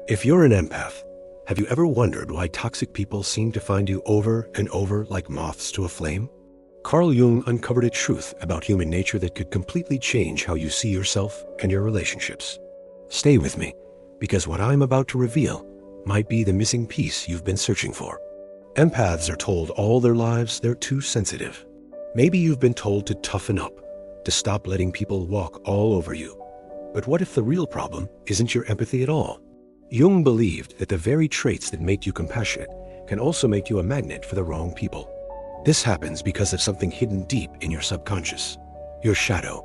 If you're an empath, have you ever wondered why toxic people seem to find you over and over like moths to a flame? Carl Jung uncovered a truth about human nature that could completely change how you see yourself and your relationships. Stay with me, because what I'm about to reveal might be the missing piece you've been searching for. Empaths are told all their lives they're too sensitive. Maybe you've been told to toughen up, to stop letting people walk all over you. But what if the real problem isn't your empathy at all? Jung believed that the very traits that make you compassionate can also make you a magnet for the wrong people. This happens because of something hidden deep in your subconscious, your shadow.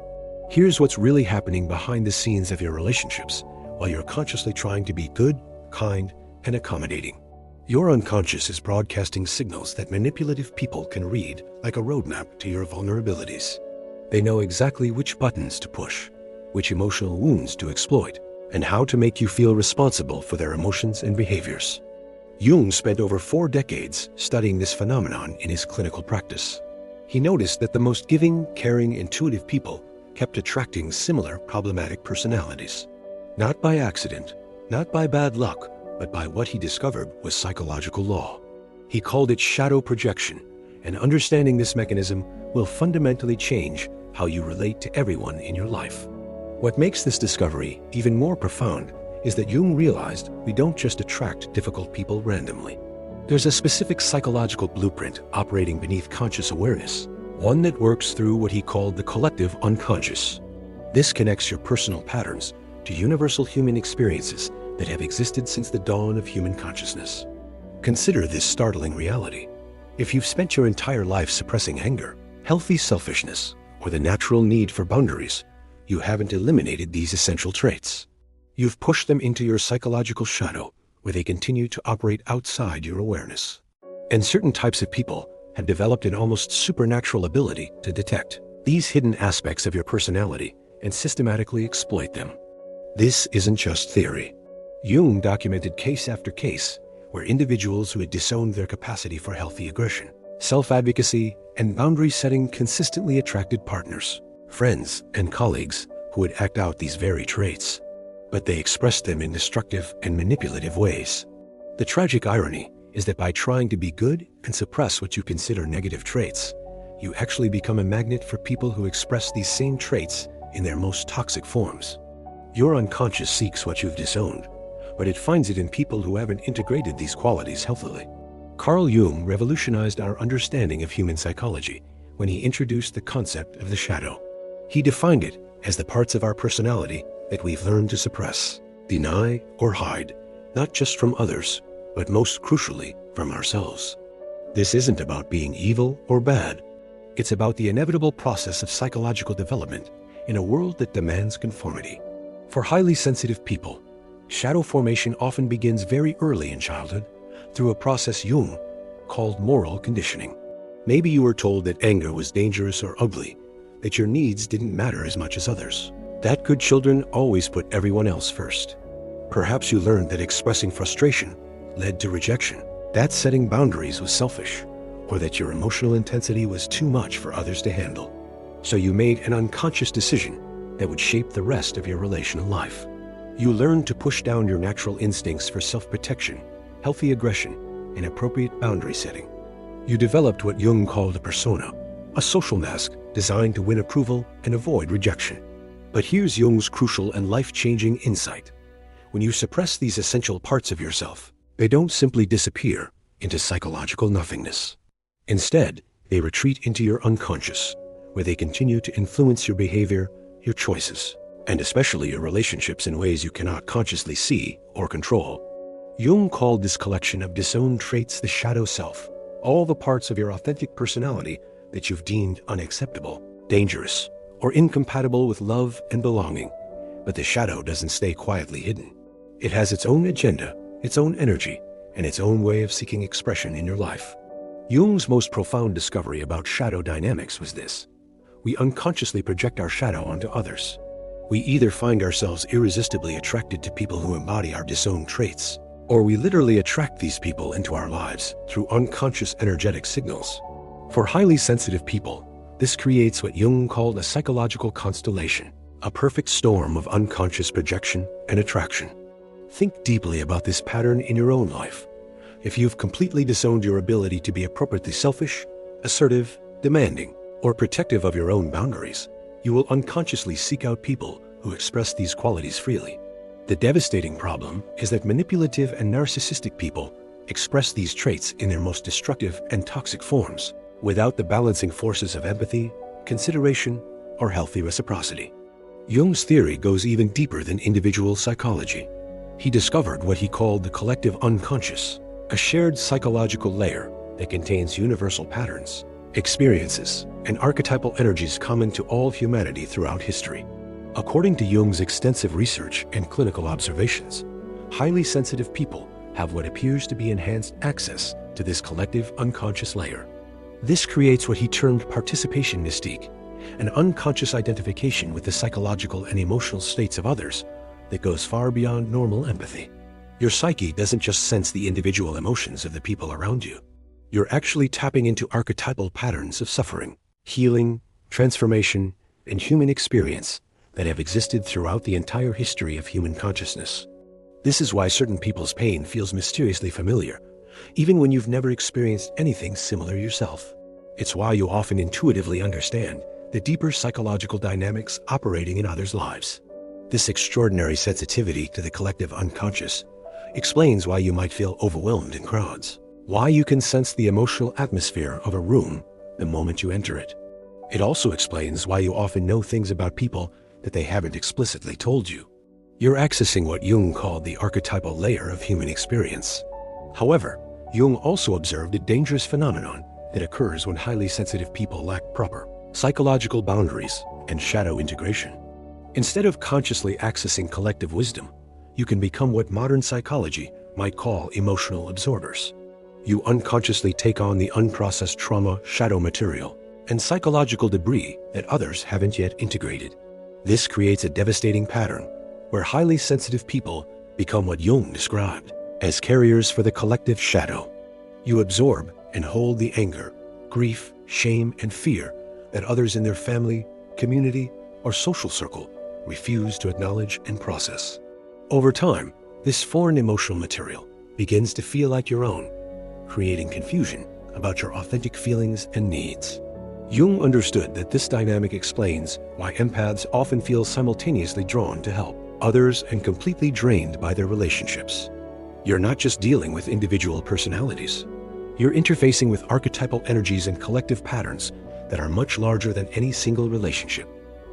Here's what's really happening behind the scenes of your relationships while you're consciously trying to be good, kind, and accommodating. Your unconscious is broadcasting signals that manipulative people can read like a roadmap to your vulnerabilities. They know exactly which buttons to push, which emotional wounds to exploit, and how to make you feel responsible for their emotions and behaviors. Jung spent over 4 decades studying this phenomenon in his clinical practice. He noticed that the most giving, caring, intuitive people kept attracting similar problematic personalities. Not by accident, not by bad luck, but by what he discovered was psychological law. He called it shadow projection, and understanding this mechanism will fundamentally change how you relate to everyone in your life. What makes this discovery even more profound is that Jung realized we don't just attract difficult people randomly. There's a specific psychological blueprint operating beneath conscious awareness, one that works through what he called the collective unconscious. This connects your personal patterns to universal human experiences that have existed since the dawn of human consciousness. Consider this startling reality. If you've spent your entire life suppressing anger, healthy selfishness, or the natural need for boundaries, you haven't eliminated these essential traits. You've pushed them into your psychological shadow, where they continue to operate outside your awareness. And certain types of people have developed an almost supernatural ability to detect these hidden aspects of your personality and systematically exploit them. This isn't just theory. Jung documented case after case where individuals who had disowned their capacity for healthy aggression, self-advocacy, and boundary setting consistently attracted partners, friends, and colleagues who would act out these very traits. But they expressed them in destructive and manipulative ways. The tragic irony is that by trying to be good and suppress what you consider negative traits, you actually become a magnet for people who express these same traits in their most toxic forms. Your unconscious seeks what you've disowned, but it finds it in people who haven't integrated these qualities healthily. Carl Jung revolutionized our understanding of human psychology when he introduced the concept of the shadow. He defined it as the parts of our personality that we've learned to suppress, deny, or hide, not just from others, but most crucially from ourselves. This isn't about being evil or bad. It's about the inevitable process of psychological development in a world that demands conformity. For highly sensitive people, shadow formation often begins very early in childhood through a process Jung called moral conditioning. Maybe you were told that anger was dangerous or ugly, that your needs didn't matter as much as others, that good children always put everyone else first. Perhaps you learned that expressing frustration led to rejection, that setting boundaries was selfish, or that your emotional intensity was too much for others to handle. So you made an unconscious decision that would shape the rest of your relational life. You learned to push down your natural instincts for self-protection, healthy aggression, and appropriate boundary setting. You developed what Jung called a persona, a social mask designed to win approval and avoid rejection. But here's Jung's crucial and life-changing insight. When you suppress these essential parts of yourself, they don't simply disappear into psychological nothingness. Instead, they retreat into your unconscious, where they continue to influence your behavior, your choices, and especially your relationships in ways you cannot consciously see or control. Jung called this collection of disowned traits the shadow self, all the parts of your authentic personality that you've deemed unacceptable, dangerous, or incompatible with love and belonging. But the shadow doesn't stay quietly hidden. It has its own agenda, its own energy, and its own way of seeking expression in your life. Jung's most profound discovery about shadow dynamics was this: we unconsciously project our shadow onto others. We either find ourselves irresistibly attracted to people who embody our disowned traits, or we literally attract these people into our lives through unconscious energetic signals. For highly sensitive people, this creates what Jung called a psychological constellation, a perfect storm of unconscious projection and attraction. Think deeply about this pattern in your own life. If you've completely disowned your ability to be appropriately selfish, assertive, demanding, or protective of your own boundaries, you will unconsciously seek out people who express these qualities freely. The devastating problem is that manipulative and narcissistic people express these traits in their most destructive and toxic forms, without the balancing forces of empathy, consideration, or healthy reciprocity. Jung's theory goes even deeper than individual psychology. He discovered what he called the collective unconscious, a shared psychological layer that contains universal patterns, experiences, and archetypal energies common to all humanity throughout history. According to Jung's extensive research and clinical observations, highly sensitive people have what appears to be enhanced access to this collective unconscious layer. This creates what he termed participation mystique, an unconscious identification with the psychological and emotional states of others that goes far beyond normal empathy. Your psyche doesn't just sense the individual emotions of the people around you. You're actually tapping into archetypal patterns of suffering, healing, transformation, and human experience that have existed throughout the entire history of human consciousness. This is why certain people's pain feels mysteriously familiar, even when you've never experienced anything similar yourself. It's why you often intuitively understand the deeper psychological dynamics operating in others' lives. This extraordinary sensitivity to the collective unconscious explains why you might feel overwhelmed in crowds, why you can sense the emotional atmosphere of a room the moment you enter it. It also explains why you often know things about people that they haven't explicitly told you. You're accessing what Jung called the archetypal layer of human experience. However, Jung also observed a dangerous phenomenon that occurs when highly sensitive people lack proper psychological boundaries and shadow integration. Instead of consciously accessing collective wisdom, you can become what modern psychology might call emotional absorbers. You unconsciously take on the unprocessed trauma, shadow material, and psychological debris that others haven't yet integrated. This creates a devastating pattern where highly sensitive people become what Jung described as carriers for the collective shadow. You absorb and hold the anger, grief, shame, and fear that others in their family, community, or social circle refuse to acknowledge and process. Over time, this foreign emotional material begins to feel like your own, creating confusion about your authentic feelings and needs. Jung understood that this dynamic explains why empaths often feel simultaneously drawn to help others and completely drained by their relationships. You're not just dealing with individual personalities. You're interfacing with archetypal energies and collective patterns that are much larger than any single relationship.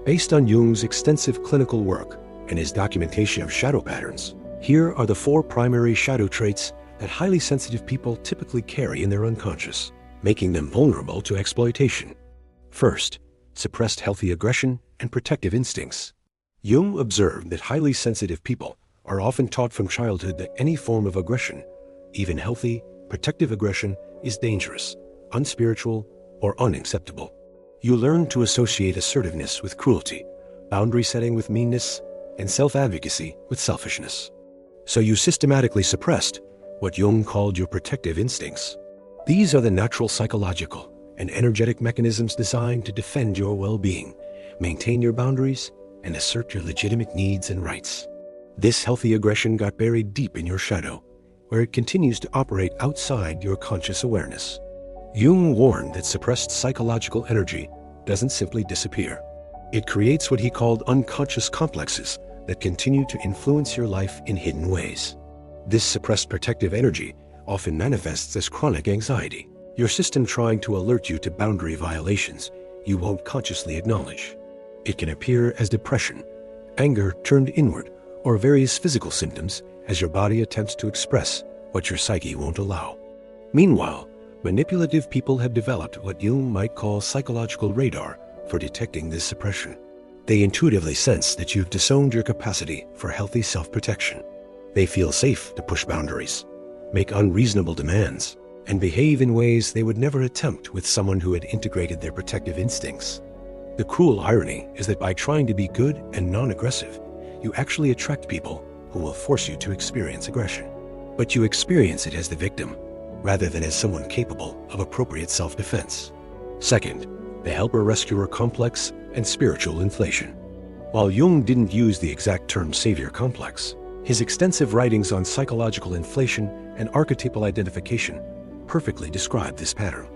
Based on Jung's extensive clinical work and his documentation of shadow patterns, here are the 4 primary shadow traits that highly sensitive people typically carry in their unconscious, making them vulnerable to exploitation. First, suppressed healthy aggression and protective instincts. Jung observed that highly sensitive people are often taught from childhood that any form of aggression, even healthy, protective aggression, is dangerous, unspiritual, or unacceptable. You learn to associate assertiveness with cruelty, boundary setting with meanness, and self-advocacy with selfishness. So you systematically suppressed what Jung called your protective instincts. These are the natural psychological and energetic mechanisms designed to defend your well-being, maintain your boundaries, and assert your legitimate needs and rights. This healthy aggression got buried deep in your shadow, where it continues to operate outside your conscious awareness. Jung warned that suppressed psychological energy doesn't simply disappear. It creates what he called unconscious complexes that continue to influence your life in hidden ways. This suppressed protective energy often manifests as chronic anxiety, your system trying to alert you to boundary violations you won't consciously acknowledge. It can appear as depression, anger turned inward, or various physical symptoms as your body attempts to express what your psyche won't allow. Meanwhile, manipulative people have developed what Jung might call psychological radar for detecting this suppression. They intuitively sense that you've disowned your capacity for healthy self-protection. They feel safe to push boundaries, make unreasonable demands, and behave in ways they would never attempt with someone who had integrated their protective instincts. The cruel irony is that by trying to be good and non-aggressive, you actually attract people who will force you to experience aggression. But you experience it as the victim, rather than as someone capable of appropriate self-defense. Second, the helper-rescuer complex and spiritual inflation. While Jung didn't use the exact term savior complex, His extensive writings on psychological inflation and archetypal identification perfectly describe this pattern.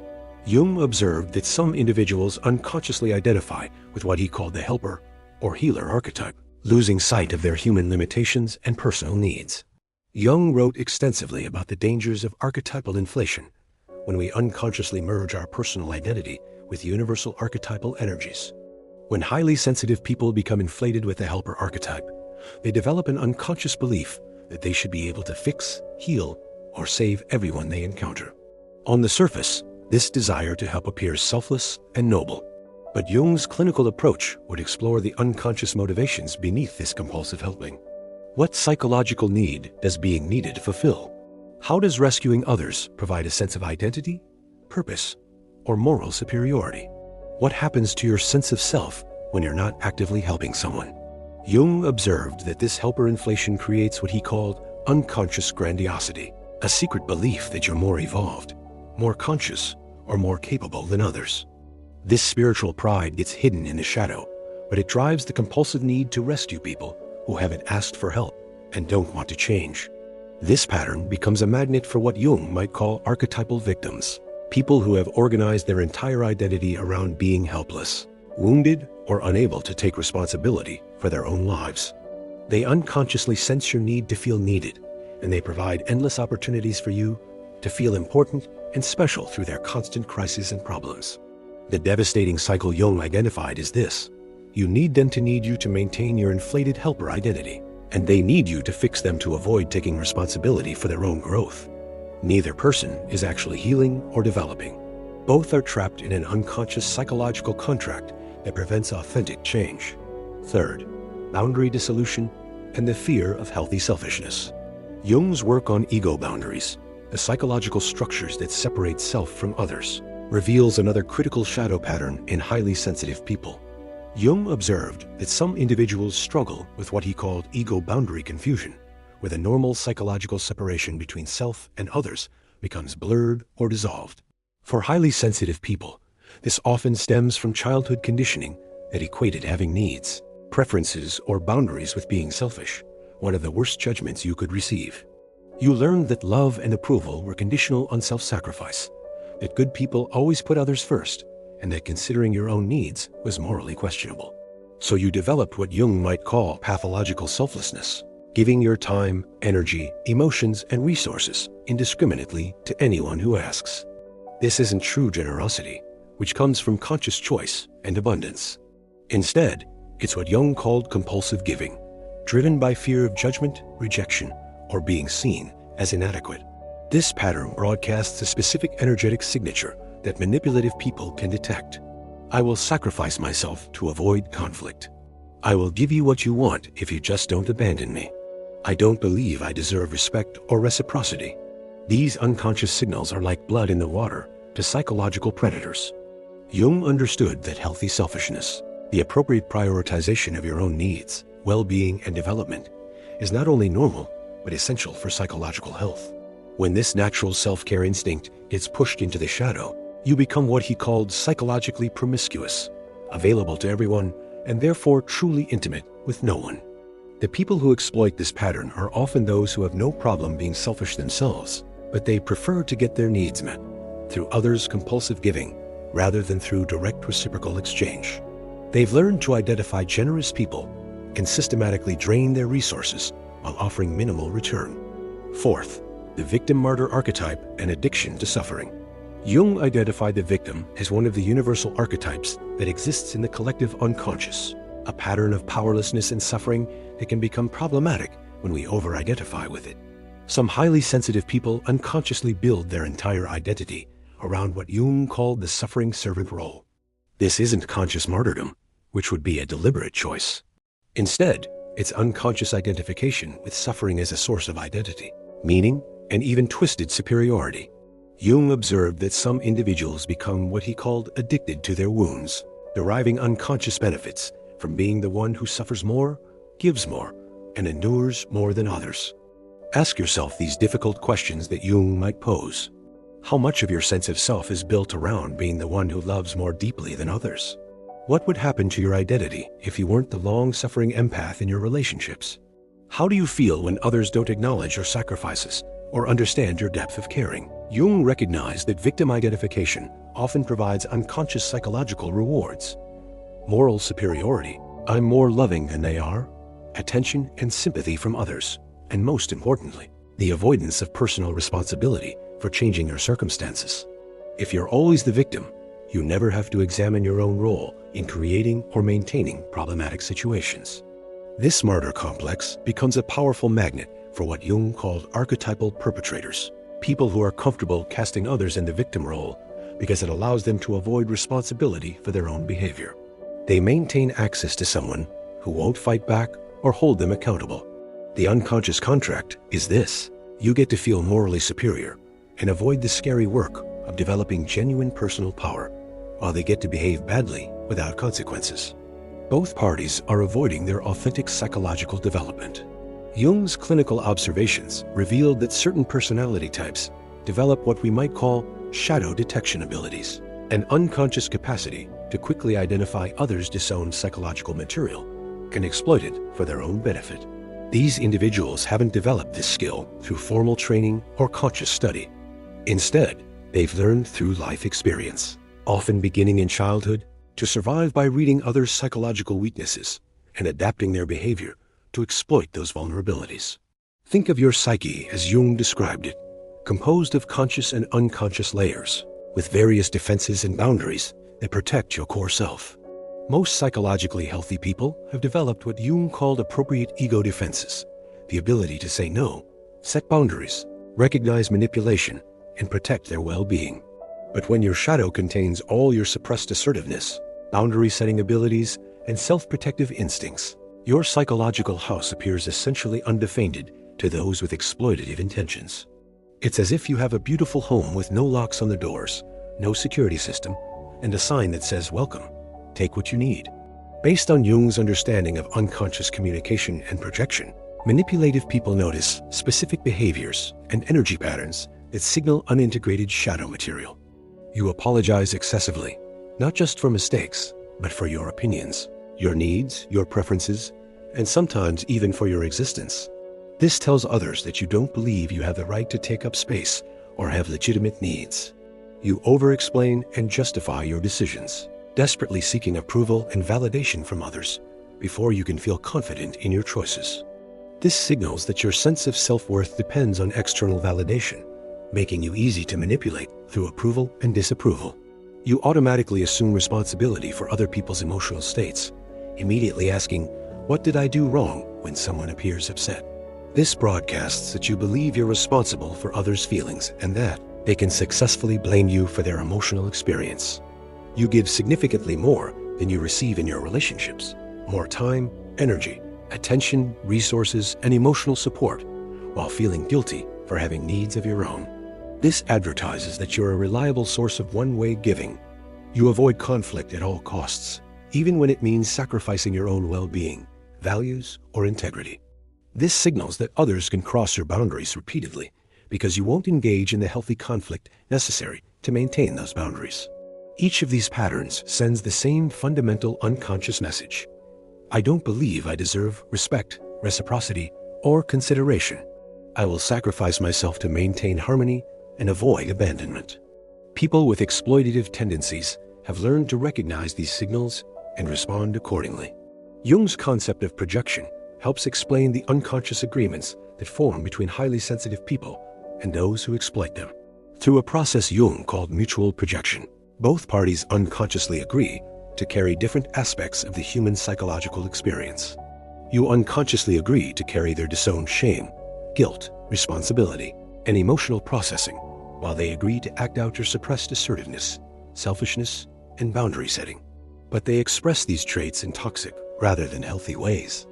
Jung observed that some individuals unconsciously identify with what he called the helper or healer archetype, losing sight of their human limitations and personal needs. Jung wrote extensively about the dangers of archetypal inflation when we unconsciously merge our personal identity with universal archetypal energies. When highly sensitive people become inflated with the helper archetype, they develop an unconscious belief that they should be able to fix, heal, or save everyone they encounter. On the surface, this desire to help appears selfless and noble. But Jung's clinical approach would explore the unconscious motivations beneath this compulsive helping. What psychological need does being needed fulfill? How does rescuing others provide a sense of identity, purpose, or moral superiority? What happens to your sense of self when you're not actively helping someone? Jung observed that this helper inflation creates what he called unconscious grandiosity, a secret belief that you're more evolved, more conscious, or more capable than others. This spiritual pride gets hidden in the shadow, but it drives the compulsive need to rescue people who haven't asked for help and don't want to change. This pattern becomes a magnet for what Jung might call archetypal victims, people who have organized their entire identity around being helpless, wounded, or unable to take responsibility for their own lives. They unconsciously sense your need to feel needed, and they provide endless opportunities for you to feel important and special through their constant crises and problems. The devastating cycle Jung identified is this: you need them to need you to maintain your inflated helper identity, and they need you to fix them to avoid taking responsibility for their own growth. Neither person is actually healing or developing. Both are trapped in an unconscious psychological contract that prevents authentic change. Third, boundary dissolution and the fear of healthy selfishness. Jung's work on ego boundaries, the psychological structures that separate self from others, reveals another critical shadow pattern in highly sensitive people. Jung observed that some individuals struggle with what he called ego boundary confusion, where the normal psychological separation between self and others becomes blurred or dissolved. For highly sensitive people, this often stems from childhood conditioning that equated having needs, preferences, or boundaries with being selfish, one of the worst judgments you could receive. You learned that love and approval were conditional on self-sacrifice, that good people always put others first, and that considering your own needs was morally questionable. So you developed what Jung might call pathological selflessness, giving your time, energy, emotions, and resources indiscriminately to anyone who asks. This isn't true generosity, which comes from conscious choice and abundance. Instead, it's what Jung called compulsive giving, driven by fear of judgment, rejection, or being seen as inadequate. This pattern broadcasts a specific energetic signature that manipulative people can detect. I will sacrifice myself to avoid conflict. I will give you what you want if you just don't abandon me. I don't believe I deserve respect or reciprocity. These unconscious signals are like blood in the water to psychological predators. Jung understood that healthy selfishness, the appropriate prioritization of your own needs, well-being, and development, is not only normal, but essential for psychological health. When this natural self-care instinct gets pushed into the shadow, you become what he called psychologically promiscuous, available to everyone, and therefore truly intimate with no one. The people who exploit this pattern are often those who have no problem being selfish themselves, but they prefer to get their needs met through others' compulsive giving rather than through direct reciprocal exchange. They've learned to identify generous people and systematically drain their resources while offering minimal return. Fourth, the victim-martyr archetype and addiction to suffering. Jung identified the victim as one of the universal archetypes that exists in the collective unconscious, a pattern of powerlessness and suffering that can become problematic when we over-identify with it. Some highly sensitive people unconsciously build their entire identity around what Jung called the suffering servant role. This isn't conscious martyrdom, which would be a deliberate choice. Instead, it's unconscious identification with suffering as a source of identity, meaning, and even twisted superiority. Jung observed that some individuals become what he called addicted to their wounds, deriving unconscious benefits from being the one who suffers more, gives more, and endures more than others. Ask yourself these difficult questions that Jung might pose. How much of your sense of self is built around being the one who loves more deeply than others? What would happen to your identity if you weren't the long-suffering empath in your relationships? How do you feel when others don't acknowledge your sacrifices or understand your depth of caring? Jung recognized that victim identification often provides unconscious psychological rewards. Moral superiority, I'm more loving than they are, attention and sympathy from others, and most importantly, the avoidance of personal responsibility for changing your circumstances. If you're always the victim, you never have to examine your own role in creating or maintaining problematic situations. This martyr complex becomes a powerful magnet for what Jung called archetypal perpetrators, people who are comfortable casting others in the victim role because it allows them to avoid responsibility for their own behavior. They maintain access to someone who won't fight back or hold them accountable. The unconscious contract is this: you get to feel morally superior and avoid the scary work of developing genuine personal power, while they get to behave badly without consequences. Both parties are avoiding their authentic psychological development. Jung's clinical observations revealed that certain personality types develop what we might call shadow detection abilities, an unconscious capacity to quickly identify others' disowned psychological material and exploit it for their own benefit. These individuals haven't developed this skill through formal training or conscious study. Instead, they've learned through life experience, often beginning in childhood, to survive by reading others' psychological weaknesses and adapting their behavior to exploit those vulnerabilities. Think of your psyche as Jung described it, composed of conscious and unconscious layers, with various defenses and boundaries that protect your core self. Most psychologically healthy people have developed what Jung called appropriate ego defenses, the ability to say no, set boundaries, recognize manipulation, and protect their well-being. But when your shadow contains all your suppressed assertiveness, boundary-setting abilities, and self-protective instincts, your psychological house appears essentially undefended to those with exploitative intentions. It's as if you have a beautiful home with no locks on the doors, no security system, and a sign that says, "Welcome, take what you need." Based on Jung's understanding of unconscious communication and projection, manipulative people notice specific behaviors and energy patterns that signal unintegrated shadow material. You apologize excessively, not just for mistakes, but for your opinions, your needs, your preferences, and sometimes even for your existence. This tells others that you don't believe you have the right to take up space or have legitimate needs. You over-explain and justify your decisions, desperately seeking approval and validation from others before you can feel confident in your choices. This signals that your sense of self-worth depends on external validation, making you easy to manipulate through approval and disapproval. You automatically assume responsibility for other people's emotional states, immediately asking, "What did I do wrong?" when someone appears upset. This broadcasts that you believe you're responsible for others' feelings and that they can successfully blame you for their emotional experience. You give significantly more than you receive in your relationships: more time, energy, attention, resources, and emotional support, while feeling guilty for having needs of your own. This advertises that you're a reliable source of one-way giving. You avoid conflict at all costs, even when it means sacrificing your own well-being, values, or integrity. This signals that others can cross your boundaries repeatedly because you won't engage in the healthy conflict necessary to maintain those boundaries. Each of these patterns sends the same fundamental unconscious message: I don't believe I deserve respect, reciprocity, or consideration. I will sacrifice myself to maintain harmony and avoid abandonment. People with exploitative tendencies have learned to recognize these signals and respond accordingly. Jung's concept of projection helps explain the unconscious agreements that form between highly sensitive people and those who exploit them. Through a process Jung called mutual projection, both parties unconsciously agree to carry different aspects of the human psychological experience. You unconsciously agree to carry their disowned shame, guilt, responsibility, and emotional processing, while they agree to act out your suppressed assertiveness, selfishness, and boundary setting. But they express these traits in toxic rather than healthy ways.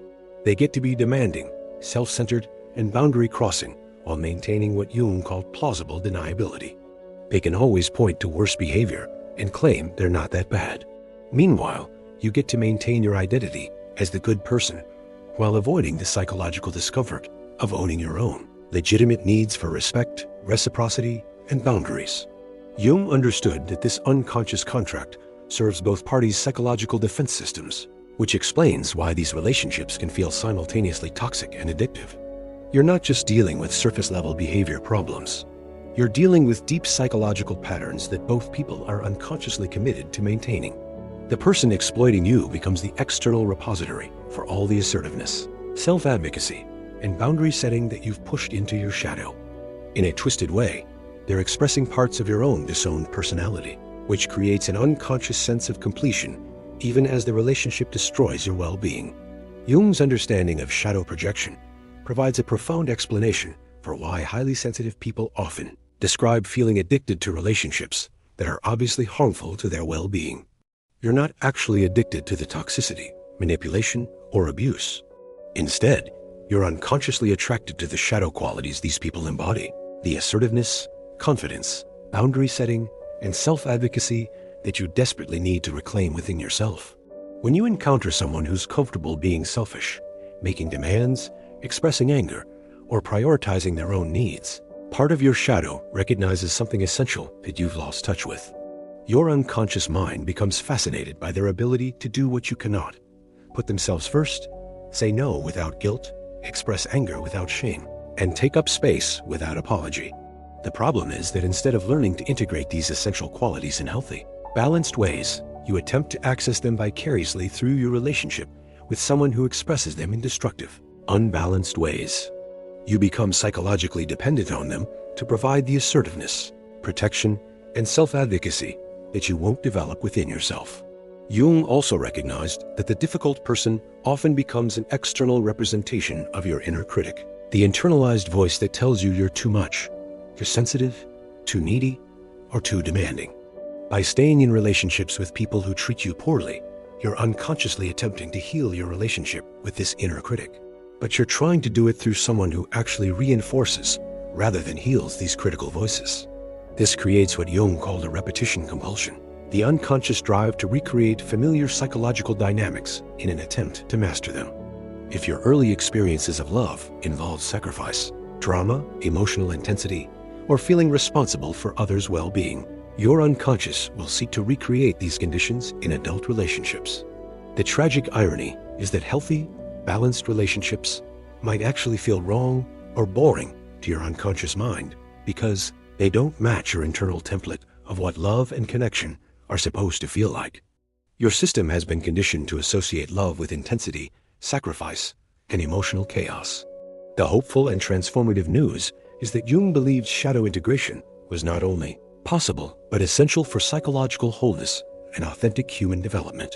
They get to be demanding, self-centered, and boundary-crossing while maintaining what Jung called plausible deniability. They can always point to worse behavior and claim they're not that bad. Meanwhile, you get to maintain your identity as the good person while avoiding the psychological discomfort of owning your own legitimate needs for respect, reciprocity, and boundaries. Jung understood that this unconscious contract serves both parties' psychological defense systems, which explains why these relationships can feel simultaneously toxic and addictive. You're not just dealing with surface-level behavior problems. You're dealing with deep psychological patterns that both people are unconsciously committed to maintaining. The person exploiting you becomes the external repository for all the assertiveness, self-advocacy, and boundary setting that you've pushed into your shadow. In a twisted way, they're expressing parts of your own disowned personality, which creates an unconscious sense of completion even as the relationship destroys your well-being. Jung's understanding of shadow projection provides a profound explanation for why highly sensitive people often describe feeling addicted to relationships that are obviously harmful to their well-being. You're not actually addicted to the toxicity, manipulation, or abuse. Instead, you're unconsciously attracted to the shadow qualities these people embody, the assertiveness, confidence, boundary setting, and self-advocacy that you desperately need to reclaim within yourself. When you encounter someone who's comfortable being selfish, making demands, expressing anger, or prioritizing their own needs, part of your shadow recognizes something essential that you've lost touch with. Your unconscious mind becomes fascinated by their ability to do what you cannot: put themselves first, say no without guilt, express anger without shame, and take up space without apology. The problem is that instead of learning to integrate these essential qualities in healthy, balanced ways, you attempt to access them vicariously through your relationship with someone who expresses them in destructive, unbalanced ways. You become psychologically dependent on them to provide the assertiveness, protection, and self-advocacy that you won't develop within yourself. Jung also recognized that the difficult person often becomes an external representation of your inner critic, the internalized voice that tells you you're too much, you're sensitive, too needy, or too demanding. By staying in relationships with people who treat you poorly, you're unconsciously attempting to heal your relationship with this inner critic. But you're trying to do it through someone who actually reinforces rather than heals these critical voices. This creates what Jung called a repetition compulsion, the unconscious drive to recreate familiar psychological dynamics in an attempt to master them. If your early experiences of love involve sacrifice, drama, emotional intensity, or feeling responsible for others' well-being, your unconscious will seek to recreate these conditions in adult relationships. The tragic irony is that healthy, balanced relationships might actually feel wrong or boring to your unconscious mind because they don't match your internal template of what love and connection are supposed to feel like. Your system has been conditioned to associate love with intensity, sacrifice, and emotional chaos. The hopeful and transformative news is that Jung believed shadow integration was not only possible, but essential for psychological wholeness and authentic human development.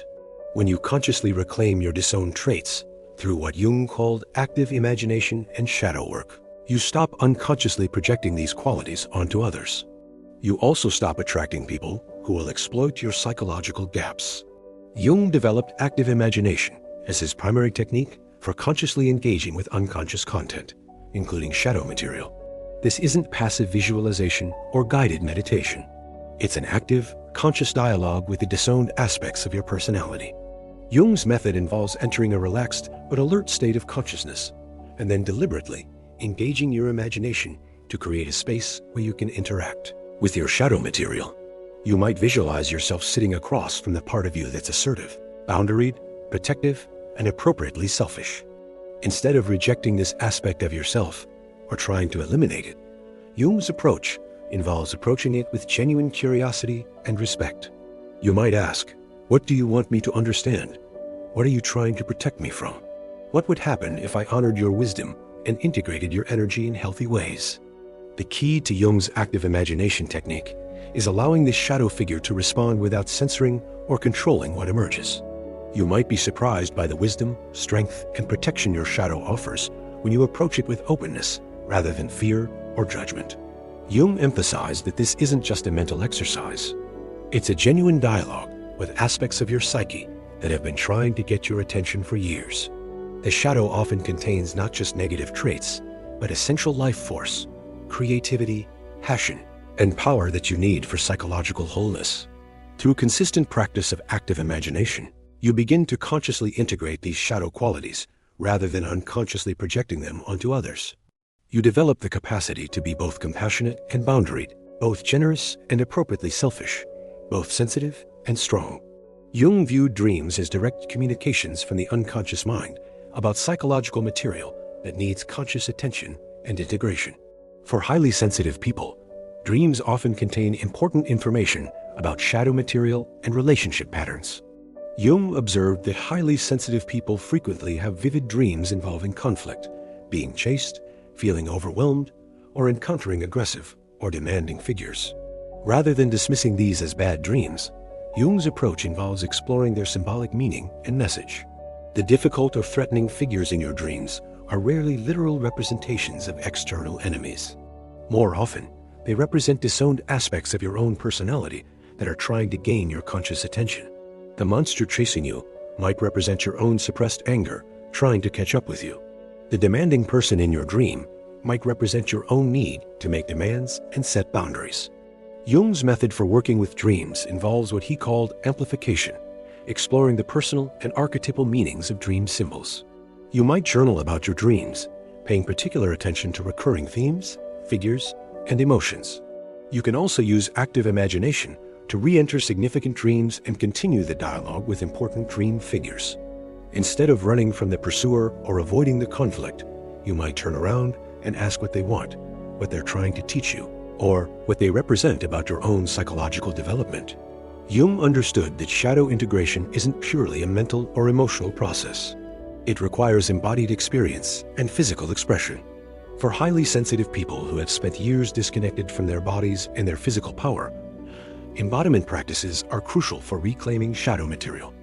When you consciously reclaim your disowned traits through what Jung called active imagination and shadow work, you stop unconsciously projecting these qualities onto others. You also stop attracting people who will exploit your psychological gaps. Jung developed active imagination as his primary technique for consciously engaging with unconscious content, including shadow material. This isn't passive visualization or guided meditation. It's an active, conscious dialogue with the disowned aspects of your personality. Jung's method involves entering a relaxed but alert state of consciousness, and then deliberately engaging your imagination to create a space where you can interact with your shadow material. You might visualize yourself sitting across from the part of you that's assertive, boundaried, protective, and appropriately selfish. Instead of rejecting this aspect of yourself or trying to eliminate it, Jung's approach involves approaching it with genuine curiosity and respect. You might ask, what do you want me to understand? What are you trying to protect me from? What would happen if I honored your wisdom and integrated your energy in healthy ways? The key to Jung's active imagination technique is allowing this shadow figure to respond without censoring or controlling what emerges. You might be surprised by the wisdom, strength, and protection your shadow offers when you approach it with openness rather than fear or judgment. Jung emphasized that this isn't just a mental exercise. It's a genuine dialogue with aspects of your psyche that have been trying to get your attention for years. The shadow often contains not just negative traits, but essential life force, creativity, passion, and power that you need for psychological wholeness. Through consistent practice of active imagination, you begin to consciously integrate these shadow qualities rather than unconsciously projecting them onto others. You develop the capacity to be both compassionate and boundaried, both generous and appropriately selfish, both sensitive and strong. Jung viewed dreams as direct communications from the unconscious mind about psychological material that needs conscious attention and integration. For highly sensitive people, dreams often contain important information about shadow material and relationship patterns. Jung observed that highly sensitive people frequently have vivid dreams involving conflict, being chased, feeling overwhelmed, or encountering aggressive or demanding figures. Rather than dismissing these as bad dreams, Jung's approach involves exploring their symbolic meaning and message. The difficult or threatening figures in your dreams are rarely literal representations of external enemies. More often, they represent disowned aspects of your own personality that are trying to gain your conscious attention. The monster chasing you might represent your own suppressed anger trying to catch up with you. The demanding person in your dream might represent your own need to make demands and set boundaries. Jung's method for working with dreams involves what he called amplification, exploring the personal and archetypal meanings of dream symbols. You might journal about your dreams, paying particular attention to recurring themes, figures, and emotions. You can also use active imagination to re-enter significant dreams and continue the dialogue with important dream figures. Instead of running from the pursuer or avoiding the conflict, you might turn around and ask what they want, what they're trying to teach you, or what they represent about your own psychological development. Jung understood that shadow integration isn't purely a mental or emotional process. It requires embodied experience and physical expression. For highly sensitive people who have spent years disconnected from their bodies and their physical power, embodiment practices are crucial for reclaiming shadow material.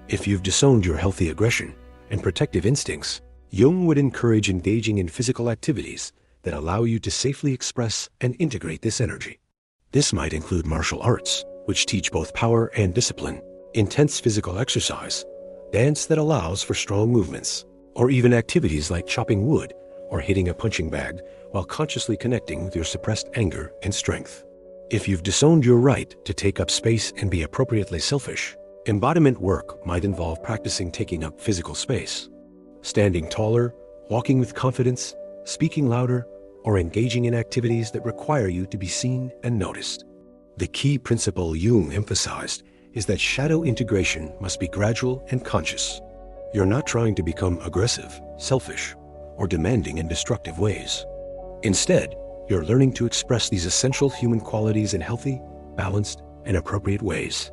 If you've disowned your healthy aggression and protective instincts, Jung would encourage engaging in physical activities that allow you to safely express and integrate this energy. This might include martial arts, which teach both power and discipline, intense physical exercise, dance that allows for strong movements, or even activities like chopping wood or hitting a punching bag while consciously connecting with your suppressed anger and strength. If you've disowned your right to take up space and be appropriately selfish, embodiment work might involve practicing taking up physical space, standing taller, walking with confidence, speaking louder, or engaging in activities that require you to be seen and noticed. The key principle Jung emphasized is that shadow integration must be gradual and conscious. You're not trying to become aggressive, selfish, or demanding in destructive ways. Instead, you're learning to express these essential human qualities in healthy, balanced, and appropriate ways.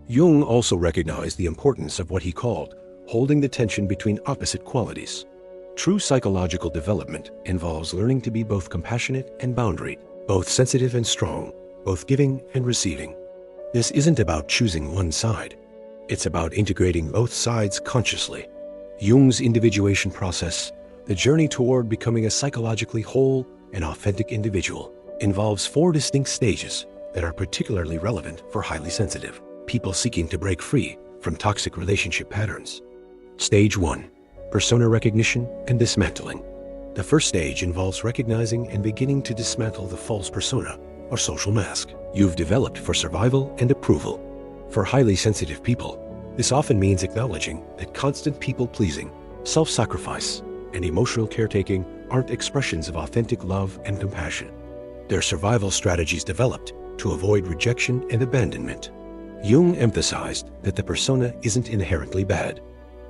Jung also recognized the importance of what he called holding the tension between opposite qualities. True psychological development involves learning to be both compassionate and boundaried, both sensitive and strong, both giving and receiving. This isn't about choosing one side. It's about integrating both sides consciously. Jung's individuation process, the journey toward becoming a psychologically whole and authentic individual, involves 4 distinct stages that are particularly relevant for highly sensitive people seeking to break free from toxic relationship patterns. Stage 1. Persona recognition and dismantling. The first stage involves recognizing and beginning to dismantle the false persona or social mask you've developed for survival and approval. For highly sensitive people, this often means acknowledging that constant people-pleasing, self-sacrifice, and emotional caretaking aren't expressions of authentic love and compassion. They're survival strategies developed to avoid rejection and abandonment. Jung emphasized that the persona isn't inherently bad.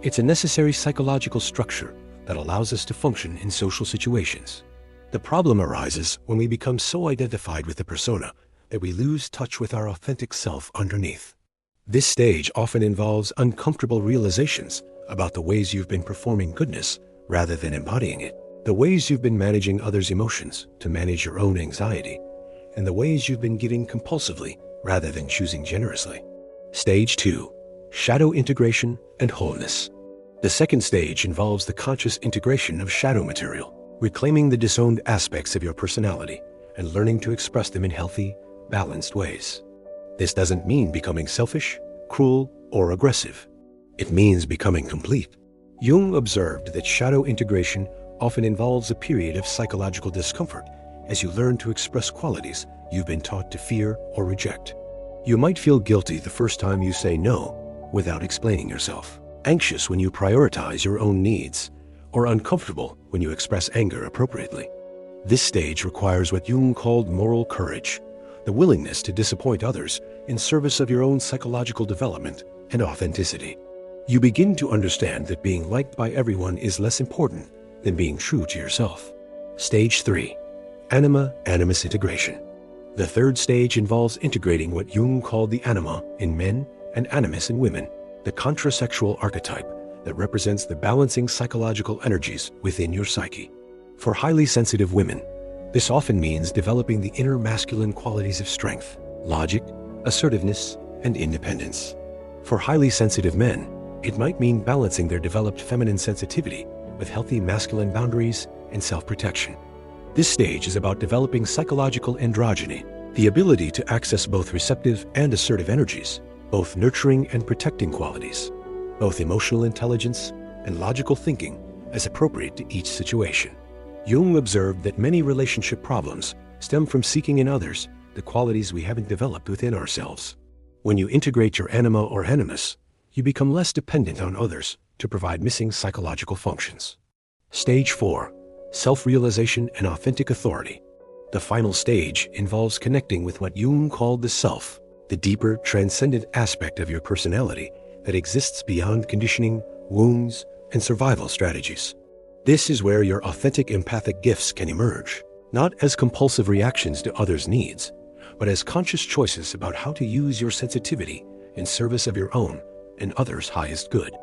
It's a necessary psychological structure that allows us to function in social situations. The problem arises when we become so identified with the persona that we lose touch with our authentic self underneath. This stage often involves uncomfortable realizations about the ways you've been performing goodness rather than embodying it, the ways you've been managing others' emotions to manage your own anxiety, and the ways you've been giving compulsively rather than choosing generously. Stage 2. Shadow integration and wholeness. The second stage involves the conscious integration of shadow material, reclaiming the disowned aspects of your personality and learning to express them in healthy, balanced ways. This doesn't mean becoming selfish, cruel, or aggressive. It means becoming complete. Jung observed that shadow integration often involves a period of psychological discomfort as you learn to express qualities you've been taught to fear or reject. You might feel guilty the first time you say no without explaining yourself, anxious when you prioritize your own needs, or uncomfortable when you express anger appropriately. This stage requires what Jung called moral courage, the willingness to disappoint others in service of your own psychological development and authenticity. You begin to understand that being liked by everyone is less important than being true to yourself. Stage 3. Anima-animus integration. The third stage involves integrating what Jung called the anima in men and animus in women, the contrasexual archetype that represents the balancing psychological energies within your psyche. For highly sensitive women, this often means developing the inner masculine qualities of strength, logic, assertiveness, and independence. For highly sensitive men, it might mean balancing their developed feminine sensitivity with healthy masculine boundaries and self-protection. This stage is about developing psychological androgyny, the ability to access both receptive and assertive energies, both nurturing and protecting qualities, both emotional intelligence and logical thinking as appropriate to each situation. Jung observed that many relationship problems stem from seeking in others the qualities we haven't developed within ourselves. When you integrate your anima or animus, you become less dependent on others to provide missing psychological functions. Stage 4. Self-realization and authentic authority. The final stage involves connecting with what Jung called the self, the deeper, transcendent aspect of your personality that exists beyond conditioning, wounds, and survival strategies. This is where your authentic empathic gifts can emerge, not as compulsive reactions to others' needs, but as conscious choices about how to use your sensitivity in service of your own and others' highest good.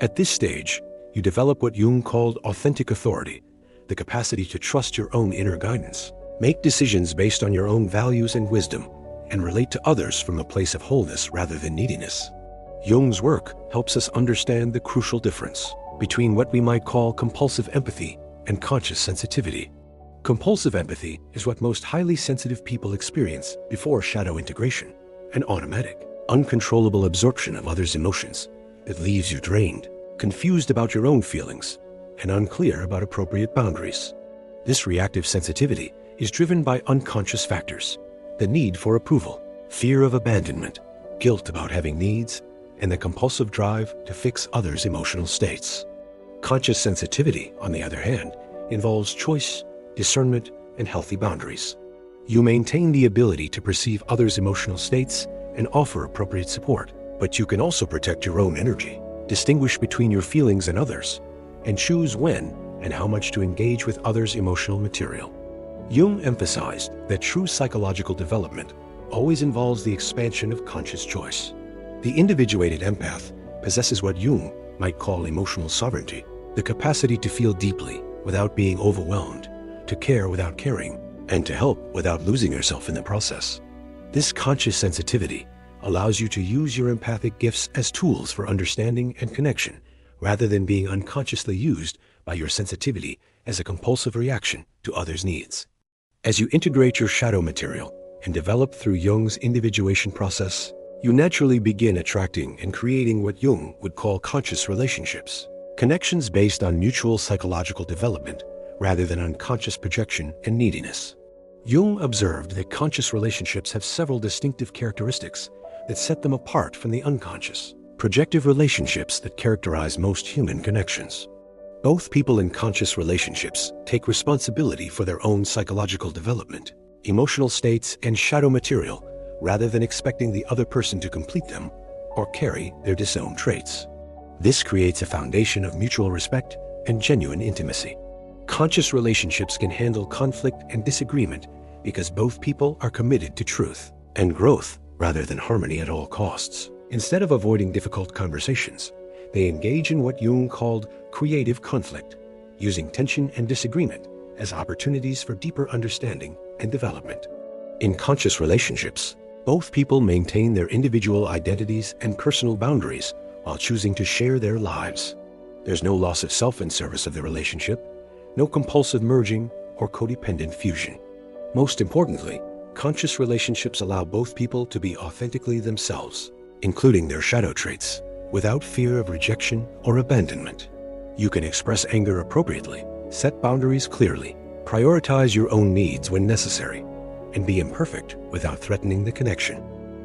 At this stage, you develop what Jung called authentic authority, the capacity to trust your own inner guidance, make decisions based on your own values and wisdom, and relate to others from a place of wholeness rather than neediness. Jung's work helps us understand the crucial difference between what we might call compulsive empathy and conscious sensitivity. Compulsive empathy is what most highly sensitive people experience before shadow integration, an automatic, uncontrollable absorption of others' emotions that leaves you drained, confused about your own feelings, and unclear about appropriate boundaries. This reactive sensitivity is driven by unconscious factors: the need for approval, fear of abandonment, guilt about having needs, and the compulsive drive to fix others' emotional states. Conscious sensitivity, on the other hand, involves choice, discernment, and healthy boundaries. You maintain the ability to perceive others' emotional states and offer appropriate support, but you can also protect your own energy, distinguish between your feelings and others, and choose when and how much to engage with others' emotional material. Jung emphasized that true psychological development always involves the expansion of conscious choice. The individuated empath possesses what Jung might call emotional sovereignty, the capacity to feel deeply without being overwhelmed, to care without caring, and to help without losing yourself in the process. This conscious sensitivity allows you to use your empathic gifts as tools for understanding and connection, rather than being unconsciously used by your sensitivity as a compulsive reaction to others' needs. As you integrate your shadow material and develop through Jung's individuation process, you naturally begin attracting and creating what Jung would call conscious relationships, connections based on mutual psychological development rather than unconscious projection and neediness. Jung observed that conscious relationships have several distinctive characteristics that set them apart from the unconscious, projective relationships that characterize most human connections. Both people in conscious relationships take responsibility for their own psychological development, emotional states, and shadow material, rather than expecting the other person to complete them or carry their disowned traits. This creates a foundation of mutual respect and genuine intimacy. Conscious relationships can handle conflict and disagreement because both people are committed to truth and growth rather than harmony at all costs. Instead of avoiding difficult conversations, they engage in what Jung called creative conflict, using tension and disagreement as opportunities for deeper understanding and development. In conscious relationships, both people maintain their individual identities and personal boundaries while choosing to share their lives. There's no loss of self in service of the relationship, no compulsive merging or codependent fusion. Most importantly, conscious relationships allow both people to be authentically themselves, including their shadow traits, without fear of rejection or abandonment. You can express anger appropriately, set boundaries clearly, prioritize your own needs when necessary, and be imperfect without threatening the connection.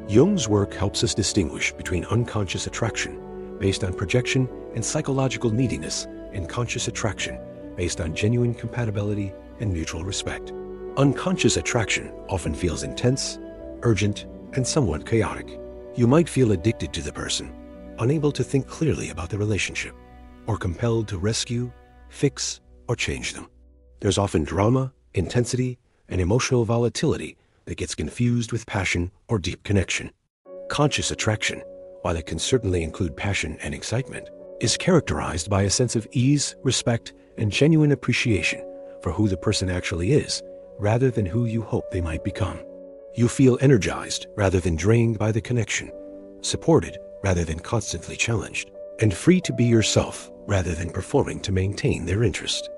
Jung's work helps us distinguish between unconscious attraction based on projection and psychological neediness, and conscious attraction based on genuine compatibility and mutual respect. Unconscious attraction often feels intense, urgent, and somewhat chaotic. You might feel addicted to the person, unable to think clearly about the relationship, or compelled to rescue, fix, or change them. There's often drama, intensity, and emotional volatility that gets confused with passion or deep connection. Conscious attraction, while it can certainly include passion and excitement, is characterized by a sense of ease, respect, and genuine appreciation for who the person actually is, rather than who you hope they might become. You feel energized rather than drained by the connection, supported rather than constantly challenged, and free to be yourself rather than performing to maintain their interest.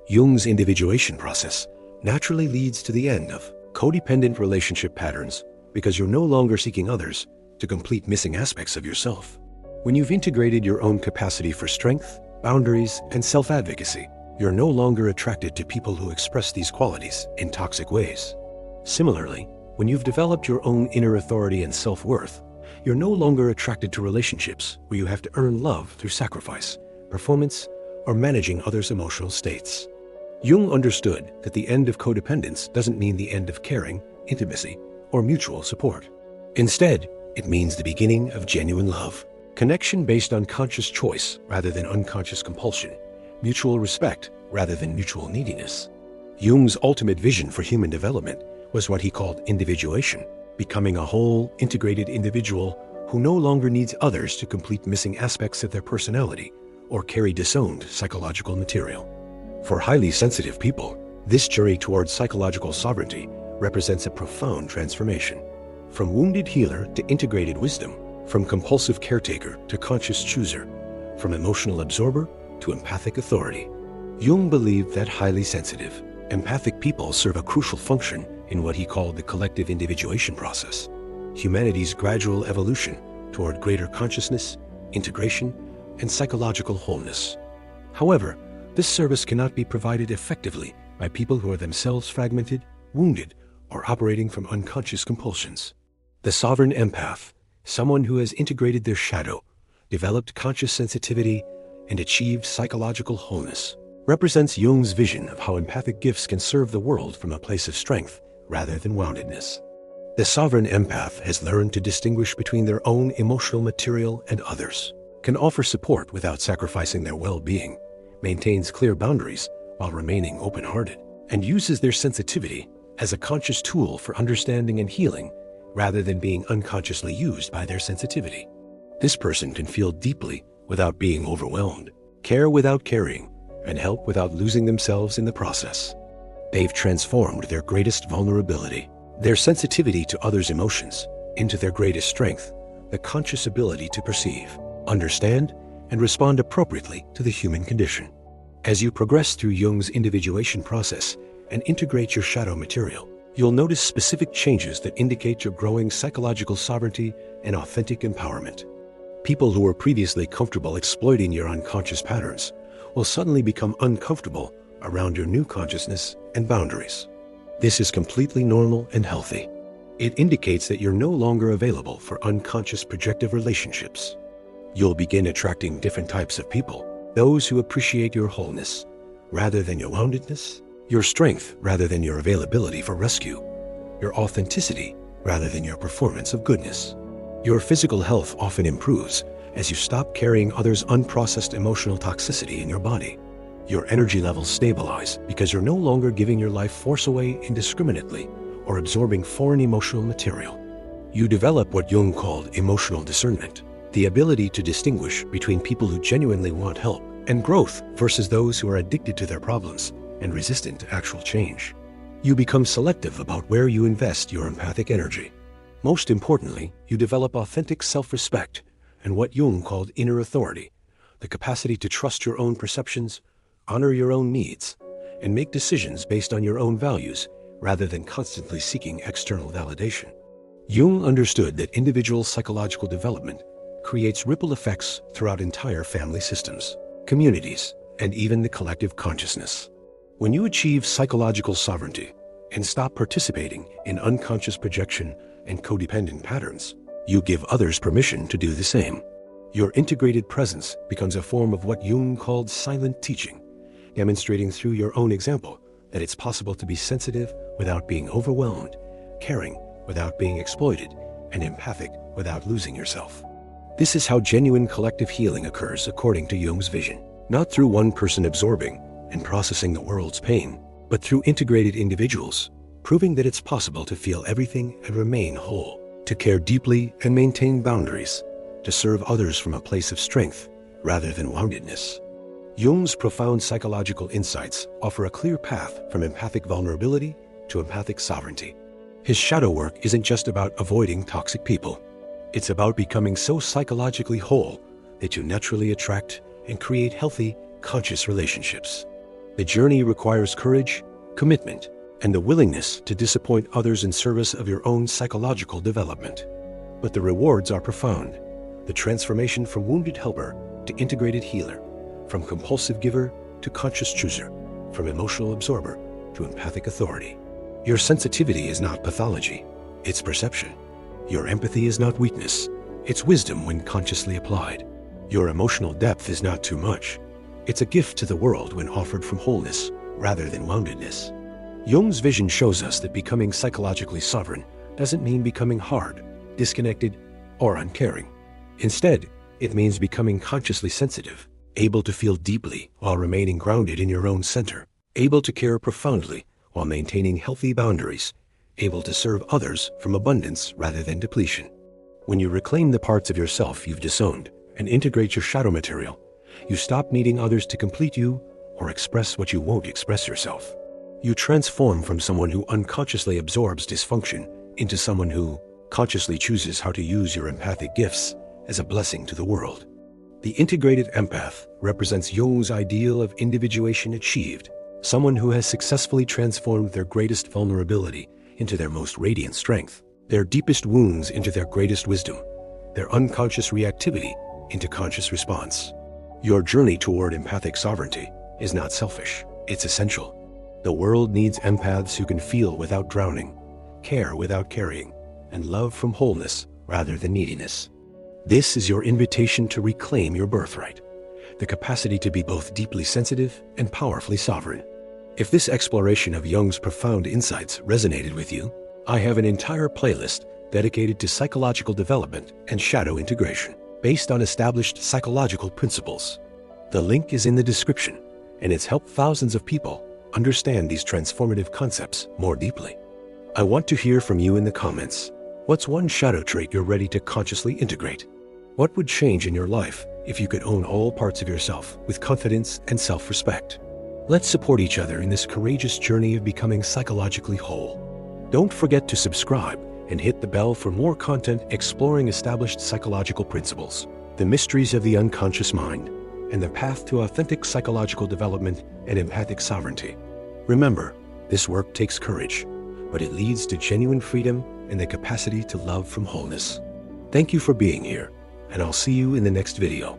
Jung's individuation process naturally leads to the end of codependent relationship patterns because you're no longer seeking others to complete missing aspects of yourself. When you've integrated your own capacity for strength, boundaries, and self-advocacy, you're no longer attracted to people who express these qualities in toxic ways. Similarly, when you've developed your own inner authority and self-worth, you're no longer attracted to relationships where you have to earn love through sacrifice, performance, or managing others' emotional states. Jung understood that the end of codependence doesn't mean the end of caring, intimacy, or mutual support. Instead, it means the beginning of genuine love, connection based on conscious choice rather than unconscious compulsion, mutual respect rather than mutual neediness. Jung's ultimate vision for human development was what he called individuation, becoming a whole, integrated individual who no longer needs others to complete missing aspects of their personality or carry disowned psychological material. For highly sensitive people, this journey towards psychological sovereignty represents a profound transformation. From wounded healer to integrated wisdom, from compulsive caretaker to conscious chooser, from emotional absorber to empathic authority. Jung believed that highly sensitive, empathic people serve a crucial function in what he called the collective individuation process, humanity's gradual evolution toward greater consciousness, integration, and psychological wholeness. However, this service cannot be provided effectively by people who are themselves fragmented, wounded, or operating from unconscious compulsions. The sovereign empath, someone who has integrated their shadow, developed conscious sensitivity, and achieved psychological wholeness, represents Jung's vision of how empathic gifts can serve the world from a place of strength rather than woundedness. The sovereign empath has learned to distinguish between their own emotional material and others, can offer support without sacrificing their well-being, maintains clear boundaries while remaining open-hearted, and uses their sensitivity as a conscious tool for understanding and healing rather than being unconsciously used by their sensitivity. This person can feel deeply without being overwhelmed, care without carrying, and help without losing themselves in the process. They've transformed their greatest vulnerability, their sensitivity to others' emotions, into their greatest strength, the conscious ability to perceive, understand, and respond appropriately to the human condition. As you progress through Jung's individuation process and integrate your shadow material, you'll notice specific changes that indicate your growing psychological sovereignty and authentic empowerment. People who were previously comfortable exploiting your unconscious patterns will suddenly become uncomfortable around your new consciousness and boundaries. This is completely normal and healthy. It indicates that you're no longer available for unconscious projective relationships. You'll begin attracting different types of people, those who appreciate your wholeness rather than your woundedness, your strength rather than your availability for rescue, your authenticity rather than your performance of goodness. Your physical health often improves as you stop carrying others' unprocessed emotional toxicity in your body. Your energy levels stabilize because you're no longer giving your life force away indiscriminately or absorbing foreign emotional material. You develop what Jung called emotional discernment, the ability to distinguish between people who genuinely want help and growth versus those who are addicted to their problems and resistant to actual change. You become selective about where you invest your empathic energy. Most importantly, you develop authentic self-respect and what Jung called inner authority, the capacity to trust your own perceptions, honor your own needs, and make decisions based on your own values rather than constantly seeking external validation. Jung understood that individual psychological development creates ripple effects throughout entire family systems, communities, and even the collective consciousness. When you achieve psychological sovereignty and stop participating in unconscious projection and codependent patterns, you give others permission to do the same. Your integrated presence becomes a form of what Jung called silent teaching, demonstrating through your own example that it's possible to be sensitive without being overwhelmed, caring without being exploited, and empathic without losing yourself. This is how genuine collective healing occurs according to Jung's vision. Not through one person absorbing and processing the world's pain, but through integrated individuals, proving that it's possible to feel everything and remain whole, to care deeply and maintain boundaries, to serve others from a place of strength rather than woundedness. Jung's profound psychological insights offer a clear path from empathic vulnerability to empathic sovereignty. His shadow work isn't just about avoiding toxic people. It's about becoming so psychologically whole that you naturally attract and create healthy, conscious relationships. The journey requires courage, commitment, and the willingness to disappoint others in service of your own psychological development. But the rewards are profound. The transformation from wounded helper to integrated healer, from compulsive giver to conscious chooser, from emotional absorber to empathic authority. Your sensitivity is not pathology, it's perception. Your empathy is not weakness, it's wisdom when consciously applied. Your emotional depth is not too much, it's a gift to the world when offered from wholeness rather than woundedness. Jung's vision shows us that becoming psychologically sovereign doesn't mean becoming hard, disconnected, or uncaring. Instead, it means becoming consciously sensitive, able to feel deeply while remaining grounded in your own center, able to care profoundly while maintaining healthy boundaries, able to serve others from abundance rather than depletion. When you reclaim the parts of yourself you've disowned and integrate your shadow material, you stop needing others to complete you or express what you won't express yourself. You transform from someone who unconsciously absorbs dysfunction into someone who consciously chooses how to use your empathic gifts as a blessing to the world. The integrated empath represents Jung's ideal of individuation achieved, someone who has successfully transformed their greatest vulnerability into their most radiant strength, their deepest wounds into their greatest wisdom, their unconscious reactivity into conscious response. Your journey toward empathic sovereignty is not selfish, it's essential. The world needs empaths who can feel without drowning, care without carrying, and love from wholeness rather than neediness. This is your invitation to reclaim your birthright, the capacity to be both deeply sensitive and powerfully sovereign. If this exploration of Jung's profound insights resonated with you, I have an entire playlist dedicated to psychological development and shadow integration, based on established psychological principles. The link is in the description, and it's helped thousands of people understand these transformative concepts more deeply. I want to hear from you in the comments. What's one shadow trait you're ready to consciously integrate? What would change in your life if you could own all parts of yourself with confidence and self-respect? Let's support each other in this courageous journey of becoming psychologically whole. Don't forget to subscribe and hit the bell for more content exploring established psychological principles, the mysteries of the unconscious mind, and the path to authentic psychological development and empathic sovereignty. Remember, this work takes courage, but it leads to genuine freedom and the capacity to love from wholeness. Thank you for being here, and I'll see you in the next video.